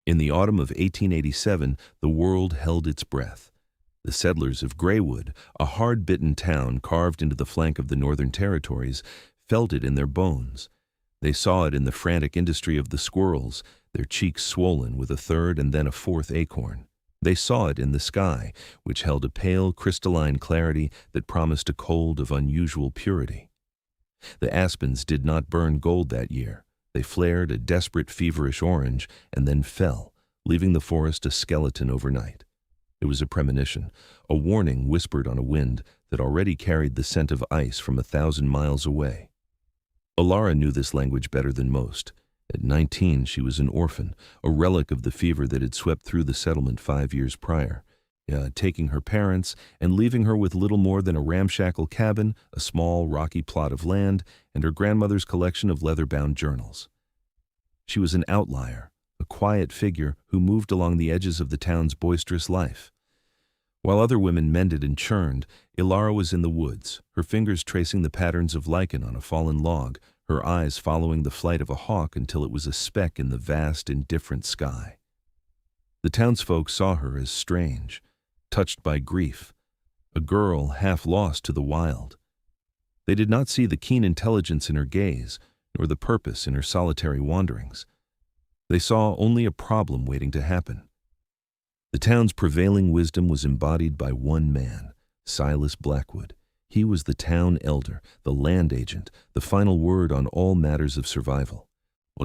In the autumn of 1887, the world held its breath. The settlers of Greywood, a hard-bitten town carved into the flank of the Northern Territories, felt it in their bones. They saw it in the frantic industry of the squirrels, their cheeks swollen with a third and then a fourth acorn. They saw it in the sky, which held a pale, crystalline clarity that promised a cold of unusual purity. The aspens did not burn gold that year. They flared a desperate, feverish orange and then fell, leaving the forest a skeleton overnight. It was a premonition, a warning whispered on a wind that already carried the scent of ice from 1,000 miles away. Alara knew this language better than most. At 19, she was an orphan, a relic of the fever that had swept through the settlement 5 years prior, taking her parents and leaving her with little more than a ramshackle cabin, a small, rocky plot of land, and her grandmother's collection of leather-bound journals. She was an outlier, a quiet figure who moved along the edges of the town's boisterous life. While other women mended and churned, Alara was in the woods, her fingers tracing the patterns of lichen on a fallen log, her eyes following the flight of a hawk until it was a speck in the vast, indifferent sky. The townsfolk saw her as strange, touched by grief, a girl half lost to the wild. They did not see the keen intelligence in her gaze, nor the purpose in her solitary wanderings. They saw only a problem waiting to happen. The town's prevailing wisdom was embodied by one man, Silas Blackwood. He was the town elder, the land agent, the final word on all matters of survival.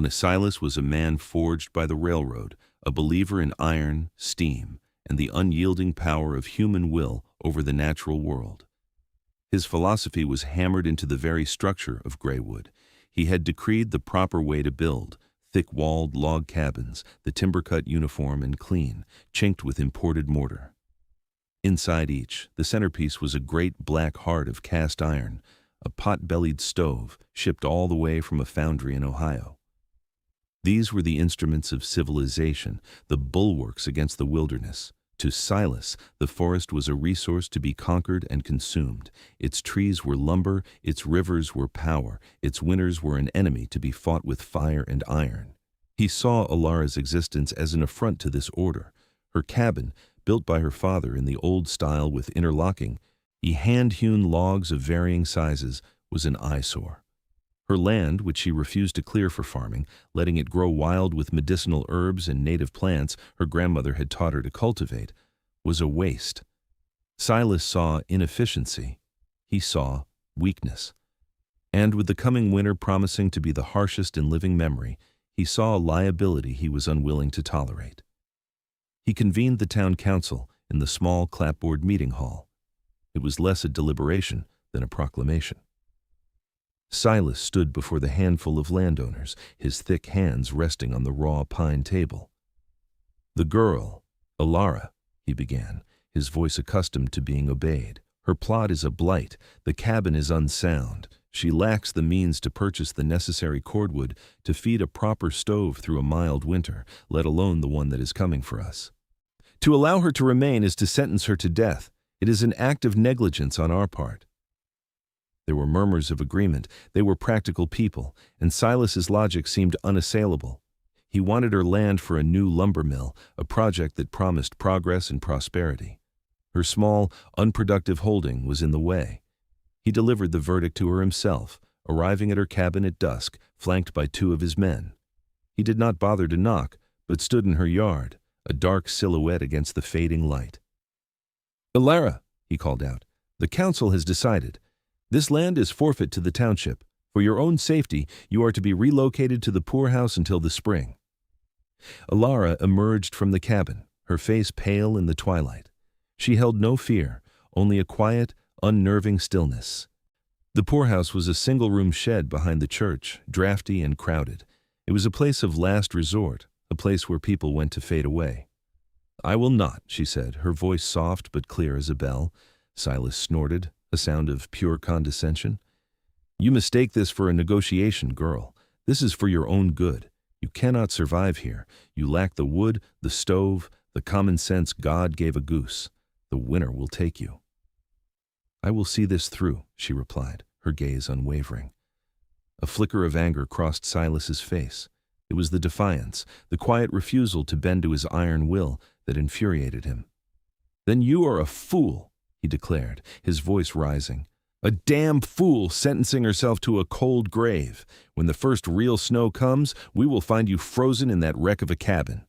Silas was a man forged by the railroad, a believer in iron, steam, and the unyielding power of human will over the natural world. His philosophy was hammered into the very structure of Greywood. He had decreed the proper way to build, thick-walled log cabins, the timber-cut uniform and clean, chinked with imported mortar. Inside each, the centerpiece was a great black heart of cast iron, a pot-bellied stove shipped all the way from a foundry in Ohio. These were the instruments of civilization, the bulwarks against the wilderness. To Silas, the forest was a resource to be conquered and consumed. Its trees were lumber, its rivers were power, its winters were an enemy to be fought with fire and iron. He saw Alara's existence as an affront to this order. Her cabin, built by her father in the old style with interlocking, hand-hewn logs of varying sizes, was an eyesore. Her land, which she refused to clear for farming, letting it grow wild with medicinal herbs and native plants her grandmother had taught her to cultivate, was a waste. Silas saw inefficiency. He saw weakness. And with the coming winter promising to be the harshest in living memory, he saw a liability he was unwilling to tolerate. He convened the town council in the small clapboard meeting hall. It was less a deliberation than a proclamation. Silas stood before the handful of landowners, his thick hands resting on the raw pine table. "The girl, Alara," he began, his voice accustomed to being obeyed. "Her plot is a blight. The cabin is unsound. She lacks the means to purchase the necessary cordwood to feed a proper stove through a mild winter, let alone the one that is coming for us. To allow her to remain is to sentence her to death. It is an act of negligence on our part." There were murmurs of agreement. They were practical people, and Silas's logic seemed unassailable. He wanted her land for a new lumber mill, a project that promised progress and prosperity. Her small, unproductive holding was in the way. He delivered the verdict to her himself, arriving at her cabin at dusk, flanked by 2 of his men. He did not bother to knock, but stood in her yard, a dark silhouette against the fading light. "Alara," he called out, "the council has decided. This land is forfeit to the township. For your own safety, you are to be relocated to the poorhouse until the spring." Alara emerged from the cabin, her face pale in the twilight. She held no fear, only a quiet, unnerving stillness. The poorhouse was a single-room shed behind the church, drafty and crowded. It was a place of last resort, a place where people went to fade away. "I will not," she said, her voice soft but clear as a bell. Silas snorted, a sound of pure condescension. "You mistake this for a negotiation, girl. This is for your own good. You cannot survive here. You lack the wood, the stove, the common sense God gave a goose. The winter will take you." "I will see this through," she replied, her gaze unwavering. A flicker of anger crossed Silas's face. It was the defiance, the quiet refusal to bend to his iron will, that infuriated him. "Then you are a fool," he declared, his voice rising. "A damn fool sentencing herself to a cold grave. When the first real snow comes, we will find you frozen in that wreck of a cabin.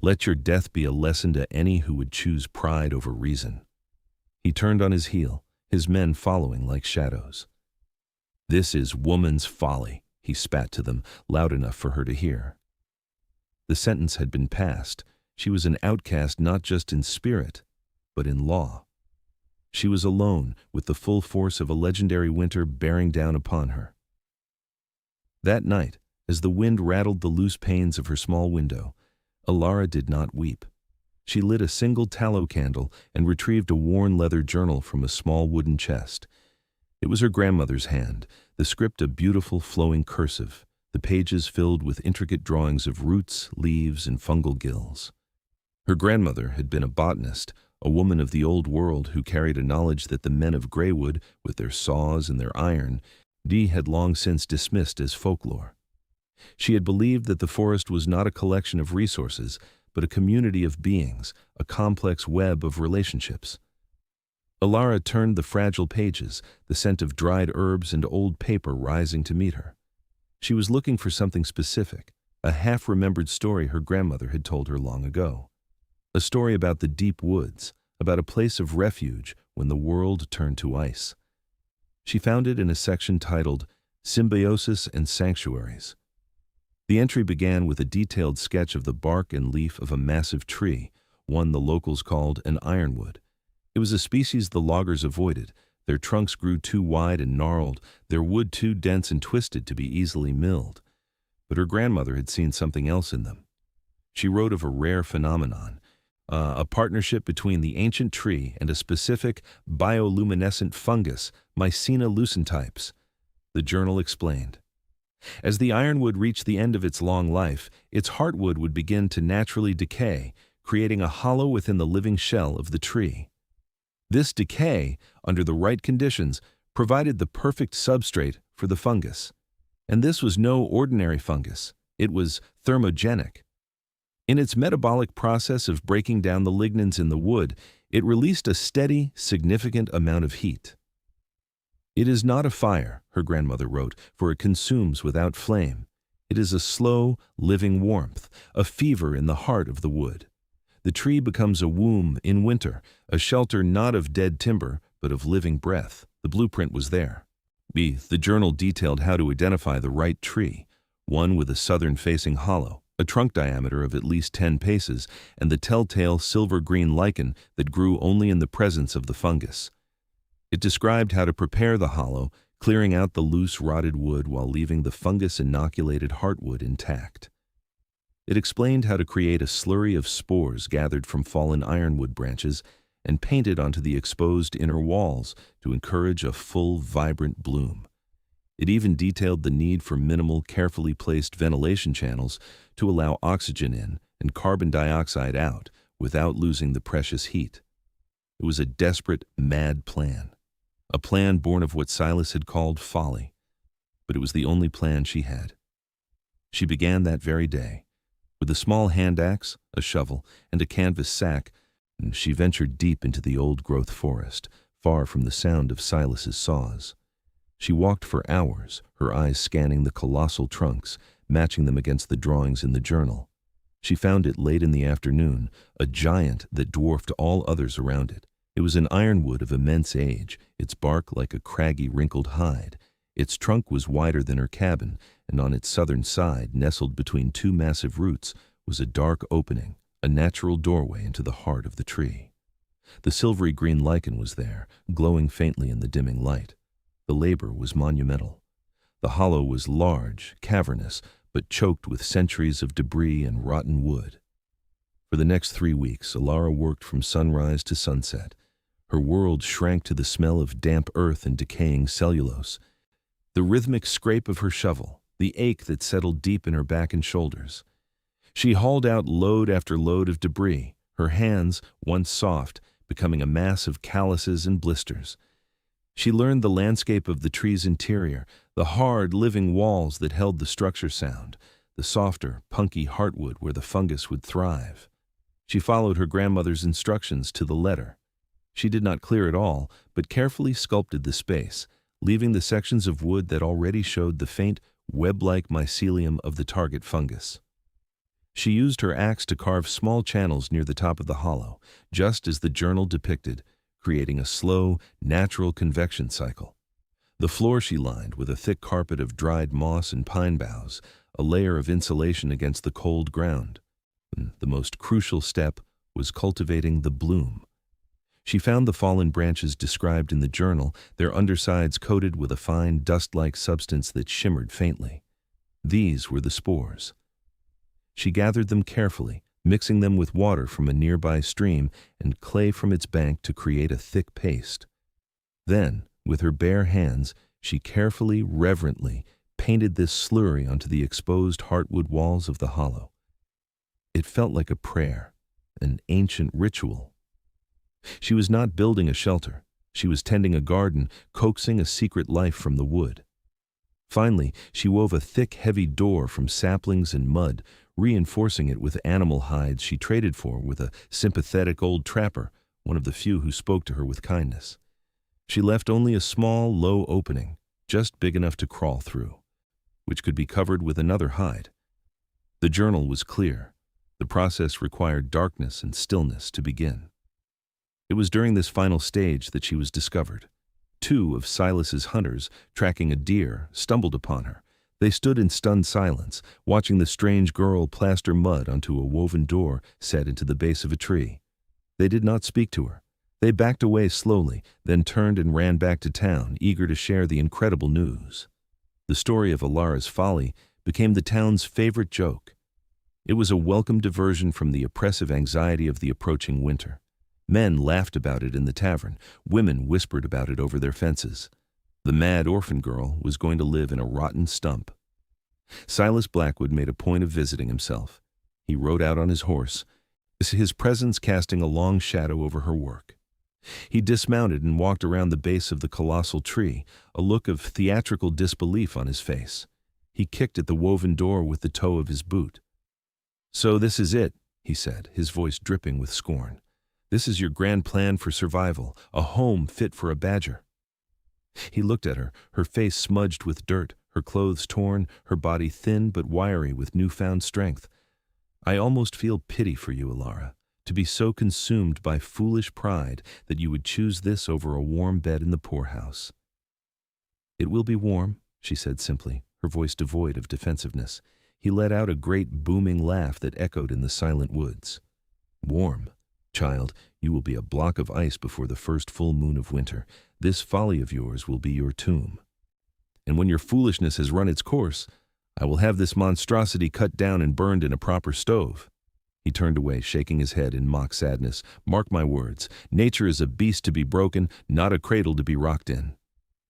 Let your death be a lesson to any who would choose pride over reason." He turned on his heel, his men following like shadows. "This is woman's folly," he spat to them, loud enough for her to hear. The sentence had been passed. She was an outcast not just in spirit, but in law. She was alone, with the full force of a legendary winter bearing down upon her. That night, as the wind rattled the loose panes of her small window, Alara did not weep. She lit a single tallow candle and retrieved a worn leather journal from a small wooden chest. It was her grandmother's hand, the script a beautiful flowing cursive, the pages filled with intricate drawings of roots, leaves, and fungal gills. Her grandmother had been a botanist, a woman of the old world who carried a knowledge that the men of Greywood, with their saws and their iron, had long since dismissed as folklore. She had believed that the forest was not a collection of resources, but a community of beings, a complex web of relationships. Alara turned the fragile pages, the scent of dried herbs and old paper rising to meet her. She was looking for something specific, a half-remembered story her grandmother had told her long ago. A story about the deep woods, about a place of refuge when the world turned to ice. She found it in a section titled Symbiosis and Sanctuaries. The entry began with a detailed sketch of the bark and leaf of a massive tree, one the locals called an ironwood. It was a species the loggers avoided. Their trunks grew too wide and gnarled, their wood too dense and twisted to be easily milled. But her grandmother had seen something else in them. She wrote of a rare phenomenon, a partnership between the ancient tree and a specific bioluminescent fungus, Mycena lucentypes. The journal explained. As the ironwood reached the end of its long life, its heartwood would begin to naturally decay, creating a hollow within the living shell of the tree. This decay, under the right conditions, provided the perfect substrate for the fungus. And this was no ordinary fungus. It was thermogenic. In its metabolic process of breaking down the lignins in the wood, it released a steady, significant amount of heat. "It is not a fire," her grandmother wrote, "for it consumes without flame. It is a slow, living warmth, a fever in the heart of the wood. The tree becomes a womb in winter, a shelter not of dead timber, but of living breath." The blueprint was there. The journal detailed how to identify the right tree, one with a southern-facing hollow, a trunk diameter of at least 10 paces, and the telltale silver-green lichen that grew only in the presence of the fungus. It described how to prepare the hollow, clearing out the loose, rotted wood while leaving the fungus-inoculated heartwood intact. It explained how to create a slurry of spores gathered from fallen ironwood branches and painted onto the exposed inner walls to encourage a full, vibrant bloom. It even detailed the need for minimal, carefully placed ventilation channels to allow oxygen in and carbon dioxide out without losing the precious heat. It was a desperate, mad plan. A plan born of what Silas had called folly. But it was the only plan she had. She began that very day. With a small hand axe, a shovel, and a canvas sack, she ventured deep into the old-growth forest, far from the sound of Silas's saws. She walked for hours, her eyes scanning the colossal trunks, matching them against the drawings in the journal. She found it late in the afternoon, a giant that dwarfed all others around it. It was an ironwood of immense age, its bark like a craggy, wrinkled hide. Its trunk was wider than her cabin, and on its southern side, nestled between two massive roots, was a dark opening, a natural doorway into the heart of the tree. The silvery green lichen was there, glowing faintly in the dimming light. The labor was monumental. The hollow was large, cavernous, but choked with centuries of debris and rotten wood. For the next 3 weeks, Alara worked from sunrise to sunset. Her world shrank to the smell of damp earth and decaying cellulose. The rhythmic scrape of her shovel, the ache that settled deep in her back and shoulders. She hauled out load after load of debris, her hands, once soft, becoming a mass of calluses and blisters. She learned the landscape of the tree's interior, the hard, living walls that held the structure sound, the softer, punky heartwood where the fungus would thrive. She followed her grandmother's instructions to the letter. She did not clear it all, but carefully sculpted the space, leaving the sections of wood that already showed the faint, web-like mycelium of the target fungus. She used her axe to carve small channels near the top of the hollow, just as the journal depicted, creating a slow, natural convection cycle. The floor she lined with a thick carpet of dried moss and pine boughs, a layer of insulation against the cold ground. The most crucial step was cultivating the bloom. She found the fallen branches described in the journal, their undersides coated with a fine dust-like substance that shimmered faintly. These were the spores. She gathered them carefully, mixing them with water from a nearby stream and clay from its bank to create a thick paste. Then, with her bare hands, she carefully, reverently, painted this slurry onto the exposed heartwood walls of the hollow. It felt like a prayer, an ancient ritual. She was not building a shelter. She was tending a garden, coaxing a secret life from the wood. Finally, she wove a thick, heavy door from saplings and mud, reinforcing it with animal hides she traded for with a sympathetic old trapper, one of the few who spoke to her with kindness. She left only a small, low opening, just big enough to crawl through, which could be covered with another hide. The journal was clear. The process required darkness and stillness to begin. It was during this final stage that she was discovered. Two of Silas's hunters, tracking a deer, stumbled upon her. They stood in stunned silence, watching the strange girl plaster mud onto a woven door set into the base of a tree. They did not speak to her. They backed away slowly, then turned and ran back to town, eager to share the incredible news. The story of Alara's folly became the town's favorite joke. It was a welcome diversion from the oppressive anxiety of the approaching winter. Men laughed about it in the tavern. Women whispered about it over their fences. The mad orphan girl was going to live in a rotten stump. Silas Blackwood made a point of visiting himself. He rode out on his horse, his presence casting a long shadow over her work. He dismounted and walked around the base of the colossal tree, a look of theatrical disbelief on his face. He kicked at the woven door with the toe of his boot. "So this is it," he said, his voice dripping with scorn. "This is your grand plan for survival, a home fit for a badger." He looked at her, her face smudged with dirt, her clothes torn, her body thin but wiry with newfound strength. "I almost feel pity for you, Alara, to be so consumed by foolish pride that you would choose this over a warm bed in the poorhouse." "It will be warm," she said simply, her voice devoid of defensiveness. He let out a great booming laugh that echoed in the silent woods. "Warm? Child, you will be a block of ice before the first full moon of winter. This folly of yours will be your tomb. And when your foolishness has run its course, I will have this monstrosity cut down and burned in a proper stove." He turned away, shaking his head in mock sadness. "Mark my words, nature is a beast to be broken, not a cradle to be rocked in."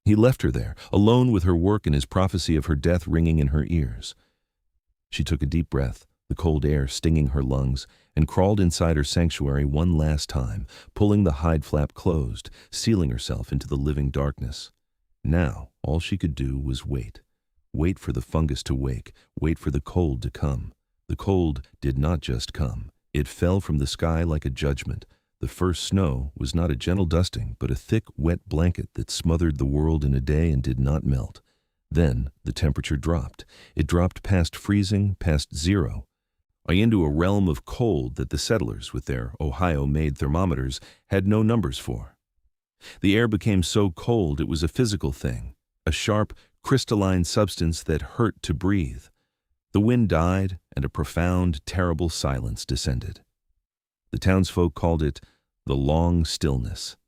He left her there, alone with her work and his prophecy of her death ringing in her ears. She took a deep breath, the cold air stinging her lungs, and crawled inside her sanctuary one last time, pulling the hide flap closed, sealing herself into the living darkness. Now, all she could do was wait. Wait for the fungus to wake, wait for the cold to come. The cold did not just come. It fell from the sky like a judgment. The first snow was not a gentle dusting, but a thick, wet blanket that smothered the world in a day and did not melt. Then the temperature dropped. It dropped past freezing, past zero, into a realm of cold that the settlers, with their Ohio-made thermometers, had no numbers for. The air became so cold it was a physical thing, a sharp, crystalline substance that hurt to breathe. The wind died, and a profound, terrible silence descended. The townsfolk called it the long stillness.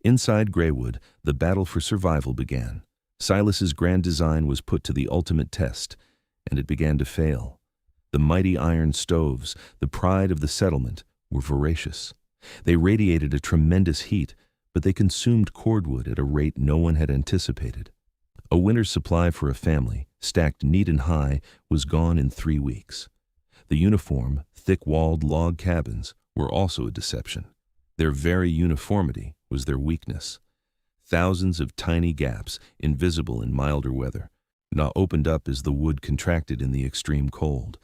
Inside Greywood, the battle for survival began. Silas's grand design was put to the ultimate test, and it began to fail. The mighty iron stoves, the pride of the settlement, were voracious. They radiated a tremendous heat, but they consumed cordwood at a rate no one had anticipated. A winter's supply for a family, stacked neat and high, was gone in 3 weeks. The uniform, thick-walled log cabins were also a deception. Their very uniformity was their weakness. Thousands of tiny gaps, invisible in milder weather, It opened up as the wood contracted in the extreme cold.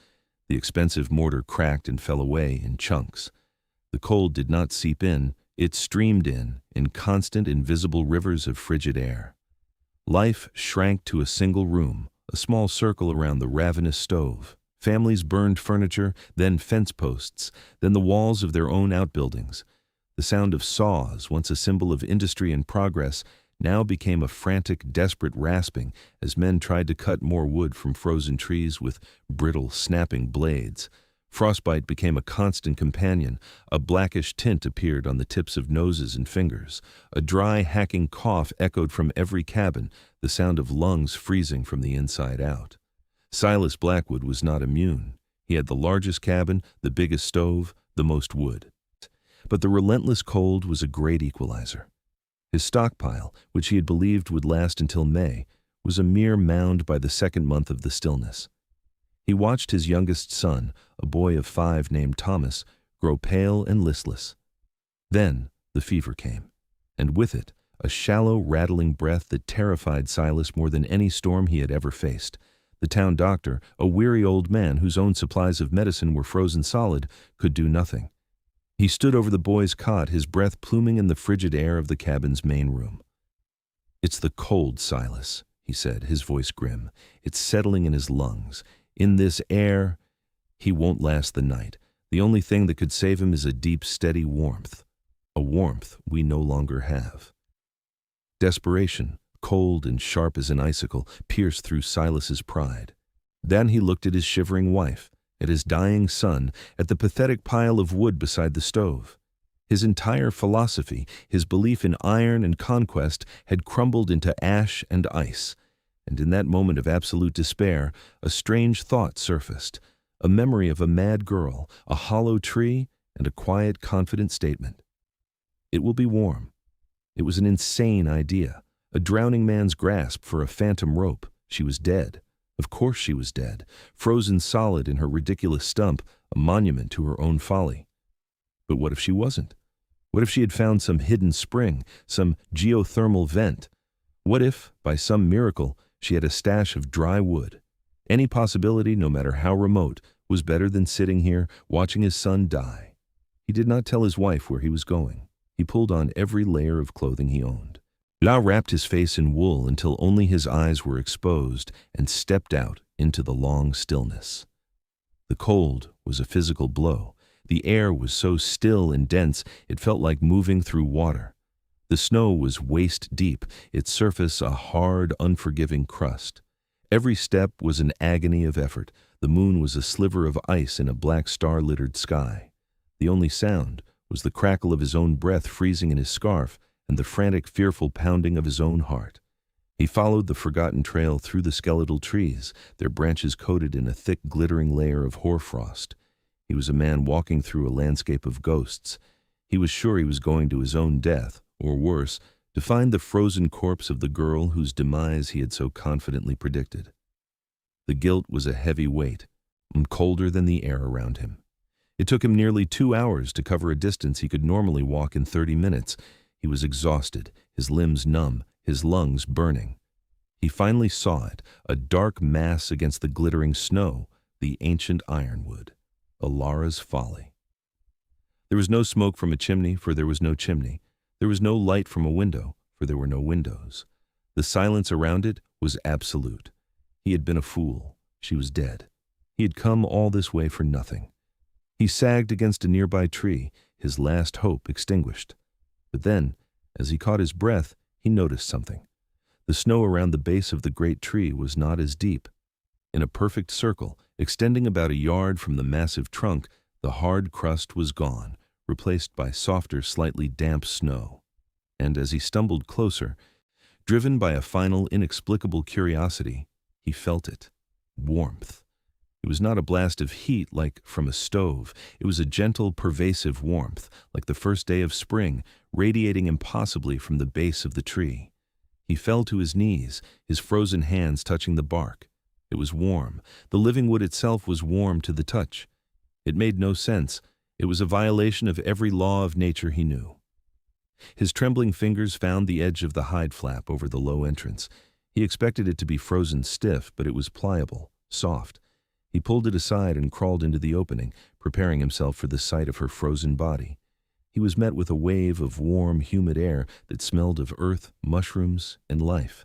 The expensive mortar cracked and fell away in chunks. The cold did not seep in, it streamed in constant invisible rivers of frigid air. Life shrank to a single room, a small circle around the ravenous stove. Families burned furniture, then fence posts, then the walls of their own outbuildings. The sound of saws, once a symbol of industry and progress, now became a frantic, desperate rasping as men tried to cut more wood from frozen trees with brittle, snapping blades. Frostbite became a constant companion. A blackish tint appeared on the tips of noses and fingers. A dry, hacking cough echoed from every cabin, the sound of lungs freezing from the inside out. Silas Blackwood was not immune. He had the largest cabin, the biggest stove, the most wood. But the relentless cold was a great equalizer. His stockpile, which he had believed would last until May, was a mere mound by the second month of the stillness. He watched his youngest son, a boy of 5 named Thomas, grow pale and listless. Then the fever came, and with it, a shallow, rattling breath that terrified Silas more than any storm he had ever faced. The town doctor, a weary old man whose own supplies of medicine were frozen solid, could do nothing. He stood over the boy's cot, his breath pluming in the frigid air of the cabin's main room. "It's the cold, Silas," he said, his voice grim. "It's settling in his lungs. In this air, he won't last the night. The only thing that could save him is a deep, steady warmth. A warmth we no longer have." Desperation, cold and sharp as an icicle, pierced through Silas's pride. Then he looked at his shivering wife, at his dying son, at the pathetic pile of wood beside the stove. His entire philosophy, his belief in iron and conquest, had crumbled into ash and ice. And in that moment of absolute despair, a strange thought surfaced, a memory of a mad girl, a hollow tree, and a quiet, confident statement. "It will be warm." It was an insane idea, a drowning man's grasp for a phantom rope. She was dead. Of course she was dead, frozen solid in her ridiculous stump, a monument to her own folly. But what if she wasn't? What if she had found some hidden spring, some geothermal vent? What if, by some miracle, she had a stash of dry wood? Any possibility, no matter how remote, was better than sitting here, watching his son die. He did not tell his wife where he was going. He pulled on every layer of clothing he owned. La wrapped his face in wool until only his eyes were exposed and stepped out into the long stillness. The cold was a physical blow. The air was so still and dense it felt like moving through water. The snow was waist deep, its surface a hard, unforgiving crust. Every step was an agony of effort. The moon was a sliver of ice in a black star-littered sky. The only sound was the crackle of his own breath freezing in his scarf and the frantic, fearful pounding of his own heart. He followed the forgotten trail through the skeletal trees, their branches coated in a thick, glittering layer of hoarfrost. He was a man walking through a landscape of ghosts. He was sure he was going to his own death, or worse, to find the frozen corpse of the girl whose demise he had so confidently predicted. The guilt was a heavy weight, and colder than the air around him. It took him nearly 2 hours to cover a distance he could normally walk in 30 minutes. He was exhausted, his limbs numb, his lungs burning. He finally saw it, a dark mass against the glittering snow, the ancient ironwood, Alara's Folly. There was no smoke from a chimney, for there was no chimney. There was no light from a window, for there were no windows. The silence around it was absolute. He had been a fool. She was dead. He had come all this way for nothing. He sagged against a nearby tree, his last hope extinguished. But then, as he caught his breath, he noticed something. The snow around the base of the great tree was not as deep. In a perfect circle, extending about a yard from the massive trunk, the hard crust was gone, replaced by softer, slightly damp snow. And as he stumbled closer, driven by a final, inexplicable curiosity, he felt it. Warmth. It was not a blast of heat like from a stove. It was a gentle, pervasive warmth, like the first day of spring, radiating impossibly from the base of the tree. He fell to his knees, his frozen hands touching the bark. It was warm. The living wood itself was warm to the touch. It made no sense. It was a violation of every law of nature he knew. His trembling fingers found the edge of the hide flap over the low entrance. He expected it to be frozen stiff, but it was pliable, soft. He pulled it aside and crawled into the opening, preparing himself for the sight of her frozen body. He was met with a wave of warm, humid air that smelled of earth, mushrooms, and life.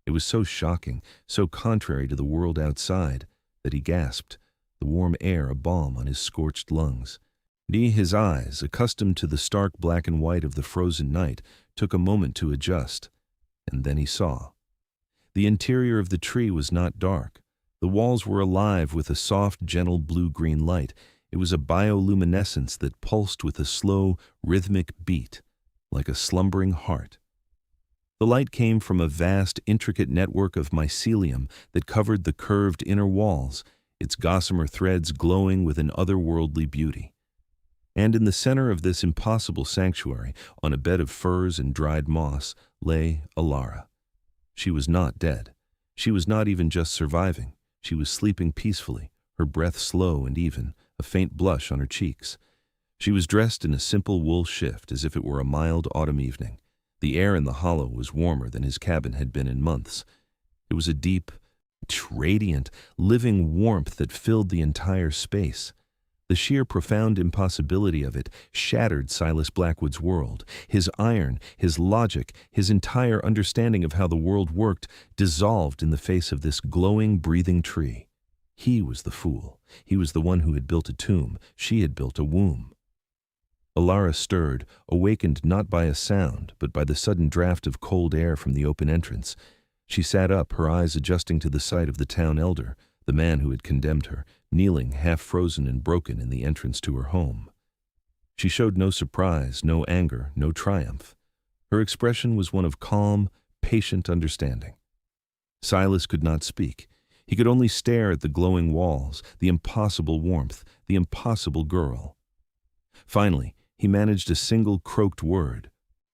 It was so shocking, so contrary to the world outside, that he gasped, the warm air a balm on his scorched lungs. His eyes, accustomed to the stark black and white of the frozen night, took a moment to adjust, and then he saw. The interior of the tree was not dark. The walls were alive with a soft, gentle blue-green light. It was a bioluminescence that pulsed with a slow, rhythmic beat, like a slumbering heart. The light came from a vast, intricate network of mycelium that covered the curved inner walls, its gossamer threads glowing with an otherworldly beauty. And in the center of this impossible sanctuary, on a bed of furs and dried moss, lay Alara. She was not dead. She was not even just surviving. She was sleeping peacefully, her breath slow and even, a faint blush on her cheeks. She was dressed in a simple wool shift, as if it were a mild autumn evening. The air in the hollow was warmer than his cabin had been in months. It was a deep, radiant, living warmth that filled the entire space. The sheer profound impossibility of it shattered Silas Blackwood's world. His iron, his logic, his entire understanding of how the world worked dissolved in the face of this glowing, breathing tree. He was the fool. He was the one who had built a tomb. She had built a womb. Alara stirred, awakened not by a sound, but by the sudden draft of cold air from the open entrance. She sat up, her eyes adjusting to the sight of the town elder, the man who had condemned her, kneeling half-frozen and broken in the entrance to her home. She showed no surprise, no anger, no triumph. Her expression was one of calm, patient understanding. Silas could not speak. He could only stare at the glowing walls, the impossible warmth, the impossible girl. Finally, he managed a single croaked word.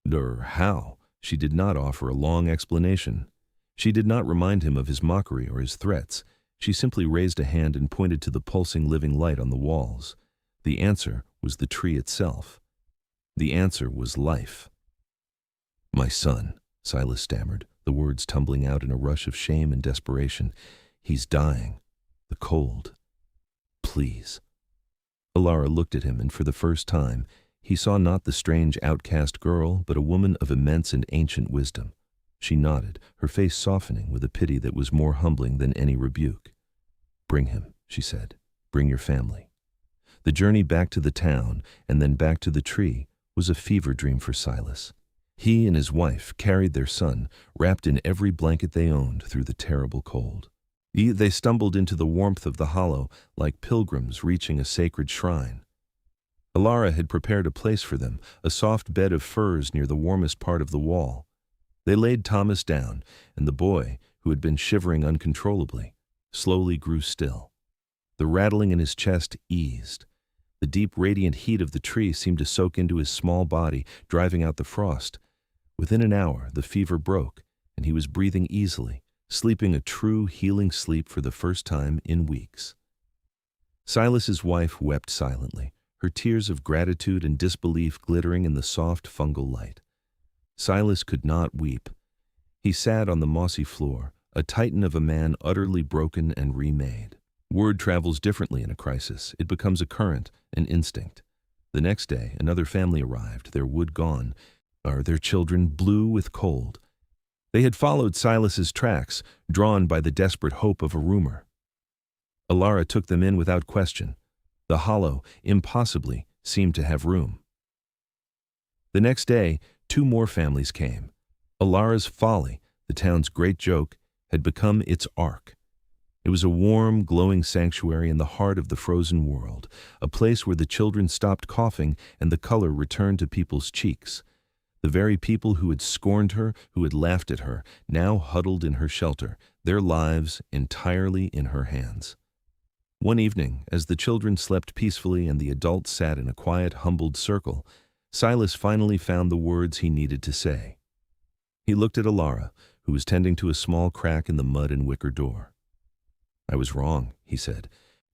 How? She did not offer a long explanation. She did not remind him of his mockery or his threats. She simply raised a hand and pointed to the pulsing living light on the walls. The answer was the tree itself. The answer was life. "My son," Silas stammered, the words tumbling out in a rush of shame and desperation. "He's dying. The cold. Please." Alara looked at him, and for the first time, he saw not the strange outcast girl, but a woman of immense and ancient wisdom. She nodded, her face softening with a pity that was more humbling than any rebuke. "Bring him," she said. "Bring your family." The journey back to the town, and then back to the tree, was a fever dream for Silas. He and his wife carried their son, wrapped in every blanket they owned, through the terrible cold. They stumbled into the warmth of the hollow like pilgrims reaching a sacred shrine. Alara had prepared a place for them, a soft bed of furs near the warmest part of the wall. They laid Thomas down, and the boy, who had been shivering uncontrollably, slowly grew still. The rattling in his chest eased. The deep, radiant heat of the tree seemed to soak into his small body, driving out the frost. Within an hour, the fever broke, and he was breathing easily, sleeping a true, healing sleep for the first time in weeks. Silas's wife wept silently, her tears of gratitude and disbelief glittering in the soft fungal light. Silas could not weep. He sat on the mossy floor, a titan of a man utterly broken and remade. Word travels differently in a crisis. It becomes a current, an instinct. The next day, another family arrived, their wood gone, their children blue with cold. They had followed Silas's tracks, drawn by the desperate hope of a rumor. Alara took them in without question. The hollow, impossibly, seemed to have room. The next day, 2 more families came. Alara's folly, the town's great joke, had become its ark. It was a warm, glowing sanctuary in the heart of the frozen world, a place where the children stopped coughing and the color returned to people's cheeks. The very people who had scorned her, who had laughed at her, now huddled in her shelter, their lives entirely in her hands. One evening, as the children slept peacefully and the adults sat in a quiet, humbled circle, Silas finally found the words he needed to say. He looked at Alara, who was tending to a small crack in the mud and wicker door. "I was wrong," he said,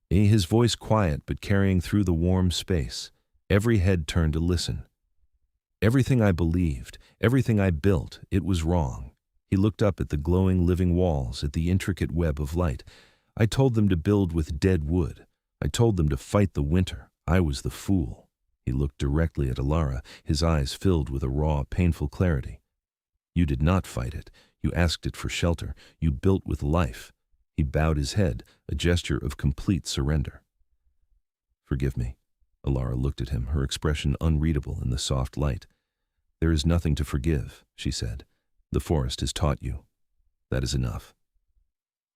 his voice quiet but carrying through the warm space. Every head turned to listen. "Everything I believed, everything I built, it was wrong." He looked up at the glowing living walls, at the intricate web of light. I told them to build with dead wood. I told them to fight the winter. I was the fool. He looked directly at Alara, his eyes filled with a raw, painful clarity. You did not fight it. You asked it for shelter. You built with life. He bowed his head, a gesture of complete surrender. Forgive me. Alara looked at him, her expression unreadable in the soft light. There is nothing to forgive, she said. The forest has taught you. That is enough.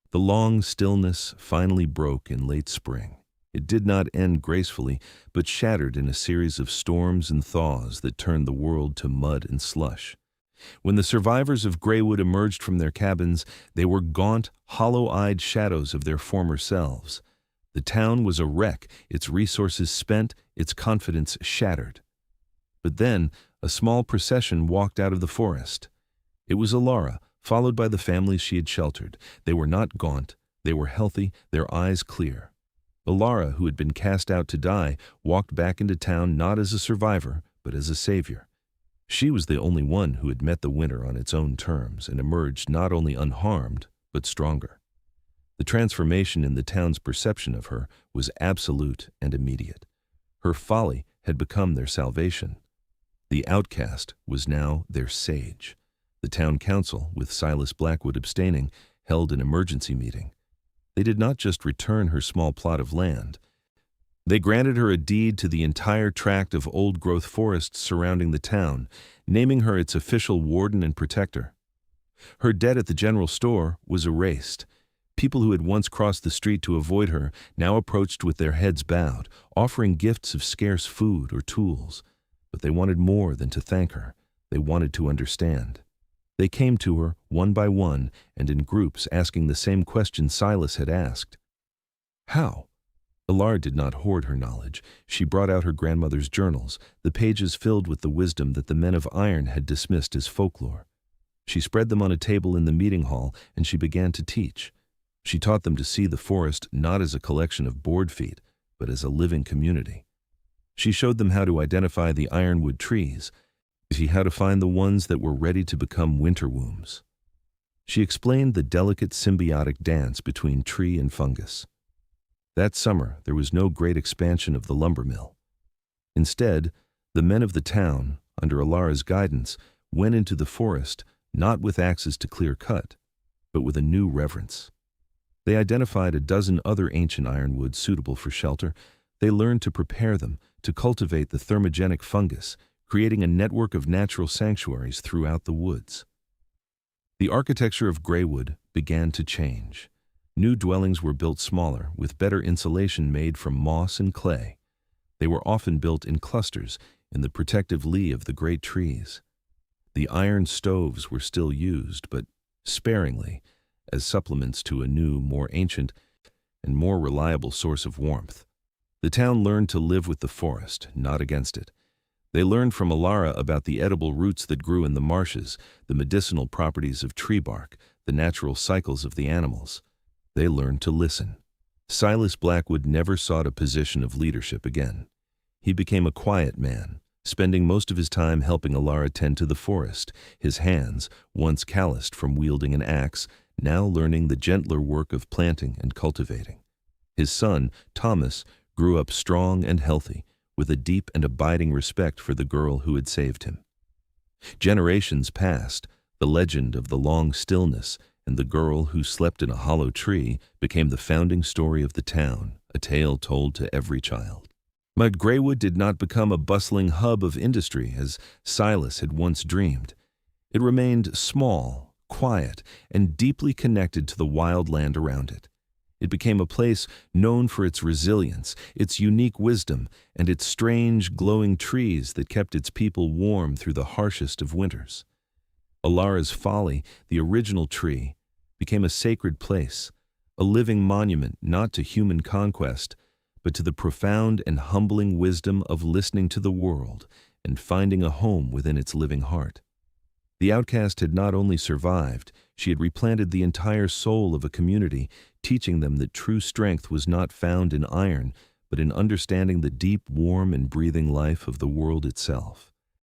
The long stillness finally broke in late spring. It did not end gracefully, but shattered in a series of storms and thaws that turned the world to mud and slush. When the survivors of Greywood emerged from their cabins, they were gaunt, hollow-eyed shadows of their former selves. The town was a wreck, its resources spent, its confidence shattered. But then, a small procession walked out of the forest. It was Alara, followed by the families she had sheltered. They were not gaunt, they were healthy, their eyes clear. Alara, who had been cast out to die, walked back into town not as a survivor, but as a savior. She was the only one who had met the winter on its own terms and emerged not only unharmed, but stronger. The transformation in the town's perception of her was absolute and immediate. Her folly had become their salvation. The outcast was now their sage. The town council, with Silas Blackwood abstaining, held an emergency meeting. They did not just return her small plot of land. They granted her a deed to the entire tract of old-growth forests surrounding the town, naming her its official warden and protector. Her debt at the general store was erased. People who had once crossed the street to avoid her now approached with their heads bowed, offering gifts of scarce food or tools. But they wanted more than to thank her. They wanted to understand. They came to her, one by one, and in groups, asking the same question Silas had asked. How? Alara did not hoard her knowledge. She brought out her grandmother's journals, the pages filled with the wisdom that the men of iron had dismissed as folklore. She spread them on a table in the meeting hall, and she began to teach. She taught them to see the forest not as a collection of board feet, but as a living community. She showed them how to identify the ironwood trees, how to find the ones that were ready to become winter wombs. She explained the delicate symbiotic dance between tree and fungus. That summer, there was no great expansion of the lumber mill. Instead, the men of the town, under Alara's guidance, went into the forest not with axes to clear cut, but with a new reverence. They identified a dozen other ancient ironwoods suitable for shelter. They learned to prepare them, to cultivate the thermogenic fungus, creating a network of natural sanctuaries throughout the woods. The architecture of Greywood began to change. New dwellings were built smaller, with better insulation made from moss and clay. They were often built in clusters, in the protective lee of the great trees. The iron stoves were still used, but sparingly, as supplements to a new, more ancient, and more reliable source of warmth. The town learned to live with the forest, not against it. They learned from Alara about the edible roots that grew in the marshes, the medicinal properties of tree bark, the natural cycles of the animals. They learned to listen. Silas Blackwood never sought a position of leadership again. He became a quiet man, spending most of his time helping Alara tend to the forest, his hands, once calloused from wielding an axe, now learning the gentler work of planting and cultivating. His son, Thomas, grew up strong and healthy, with a deep and abiding respect for the girl who had saved him. Generations passed, the legend of the long stillness and the girl who slept in a hollow tree became the founding story of the town, a tale told to every child. But Greywood did not become a bustling hub of industry as Silas had once dreamed. It remained small, quiet, and deeply connected to the wild land around it. It became a place known for its resilience, its unique wisdom, and its strange, glowing trees that kept its people warm through the harshest of winters. Alara's folly, the original tree, became a sacred place, a living monument not to human conquest, but to the profound and humbling wisdom of listening to the world and finding a home within its living heart. The outcast had not only survived, she had replanted the entire soul of a community, teaching them that true strength was not found in iron, but in understanding the deep, warm, and breathing life of the world itself.